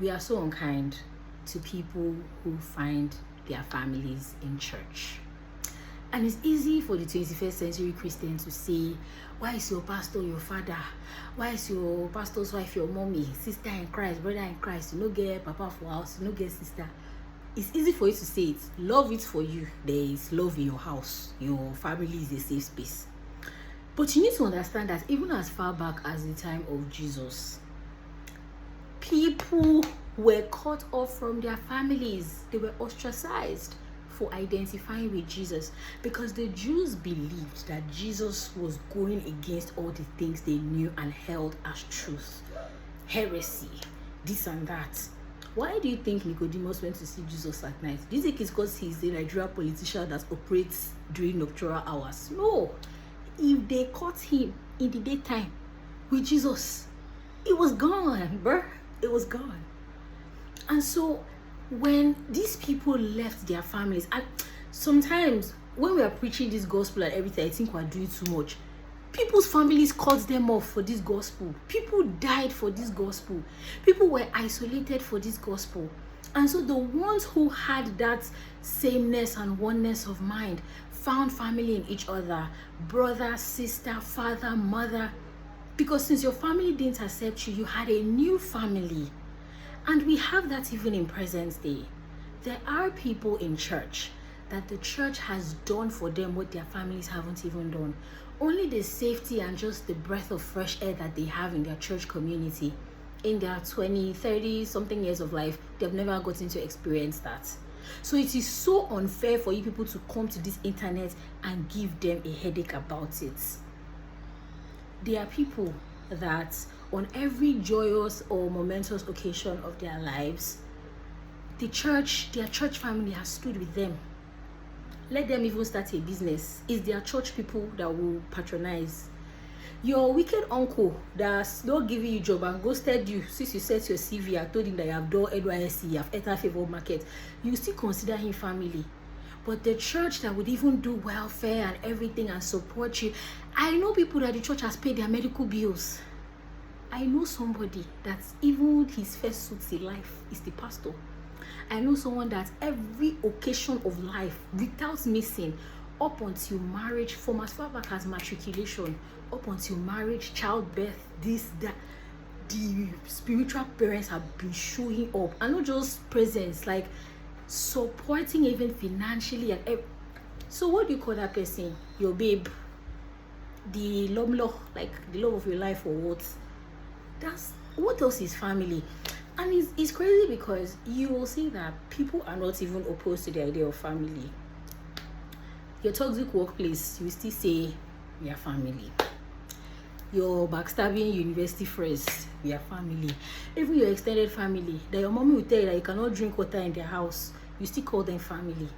we are so unkind to people who find their families in church. And it's easy for the 21st century Christian to say, why is your pastor your father? Why is your pastor's wife your mommy, sister in Christ, brother in Christ? You no get papa for house, you no get sister. It's easy for you to say it. Love it for you. There is love in your house. Your family is a safe space. But you need to understand that even as far back as the time of Jesus, people were cut off from their families. They were ostracized for identifying with Jesus, because the Jews believed that Jesus was going against all the things they knew and held as truth. Heresy, this and that. Why do you think Nicodemus went to see Jesus at night? Do you think it's because he's a Nigerian politician that operates during nocturnal hours? No. If they caught him in the daytime with Jesus, it was gone, bruh. It was gone. And so when these people left their families, and sometimes when we are preaching this gospel and everything, I think we're doing too much. People's families cut them off for this gospel. People died for this gospel. People were isolated for this gospel. And so the ones who had that sameness and oneness of mind found family in each other, brother, sister, father, mother. Because since your family didn't accept you, you had a new family. And we have that even in present day. There are people in church that the church has done for them what their families haven't even done. Only the safety and just the breath of fresh air that they have in their church community, in their 20, 30 something years of life, they've never gotten to experience that. So it is so unfair for you people to come to this internet and give them a headache about it. There are people that on every joyous or momentous occasion of their lives, their church family has stood with them. Let them even start a business. It's their church people that will patronize. Your wicked uncle that's not giving you job and ghosted you since you set your CV and told him that you have done NYSC, you have entered favor market, you still consider him family. But the church that would even do welfare and everything and support you, I know people that the church has paid their medical bills. I know somebody that's even his first suit in life is the pastor. I know someone that every occasion of life, without missing, up until marriage, from as far back as matriculation, up until marriage, childbirth, this, that, the spiritual parents have been showing up. And not just presence, like supporting even financially. So what do you call that person? Your babe? The love, like the love of your life, or what? That's what else is family. And it's crazy because you will see that people are not even opposed to the idea of family. Your toxic workplace, you still say we are family. Your backstabbing university friends, we are family. Even your extended family, that your mommy will tell you that you cannot drink water in their house, you still call them family.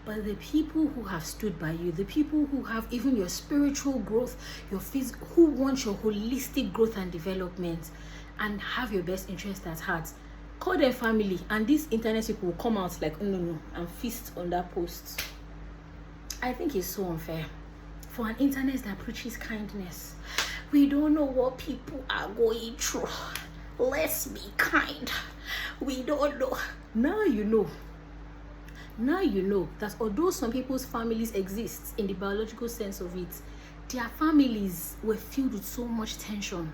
But the people who have stood by you, the people who have even your spiritual growth, your physical, who want your holistic growth and development and have your best interest at heart, call them family. And these internet people will come out like, no, and feast on that post. I think it's so unfair for an internet that preaches kindness. We don't know what people are going through. Let's be kind. We don't know. Now you know. Now you know that although some people's families exist in the biological sense of it, their families were filled with so much tension.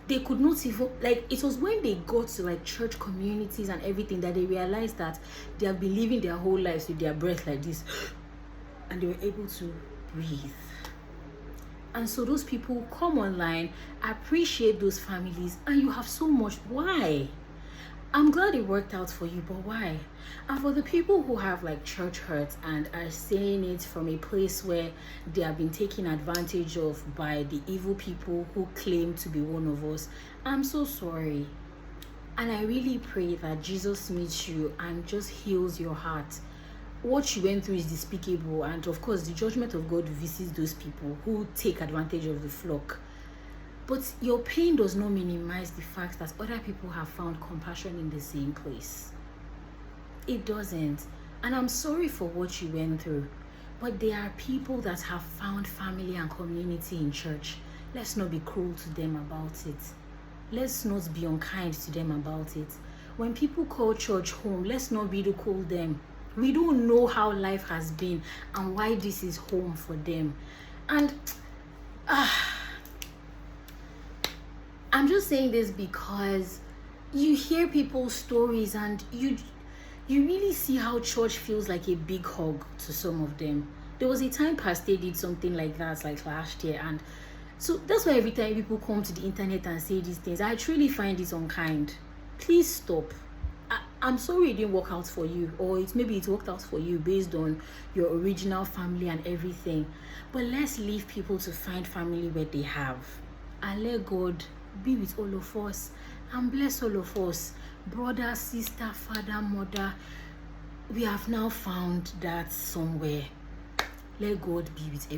They could not even, like, it was when they got to like church communities and everything that they realized that they have been living their whole lives with their breath like this, and they were able to breathe. And so those people come online, appreciate those families, and you have so much. Why? I'm glad it worked out for you, but why? And for the people who have like church hurt and are saying it from a place where they have been taken advantage of by the evil people who claim to be one of us, I'm so sorry. And I really pray that Jesus meets you and just heals your heart. What you went through is despicable, and of course the judgment of God visits those people who take advantage of the flock. But your pain does not minimize the fact that other people have found compassion in the same place. It doesn't. And I'm sorry for what you went through. But there are people that have found family and community in church. Let's not be cruel to them about it. let's not be unkind to them about it. When people call church home, let's not ridicule them. We don't know how life has been and why this is home for them. And I'm just saying this because you hear people's stories and you really see how church feels like a big hug to some of them. There was a time Pastor did something like that, like last year, and so that's why every time people come to the internet and say these things, I truly find it unkind. Please stop. I'm sorry it didn't work out for you, or maybe it worked out for you based on your original family and everything. But let's leave people to find family where they have. And let God be with all of us and bless all of us. Brother, sister, father, mother, we have now found that somewhere. Let God be with everyone.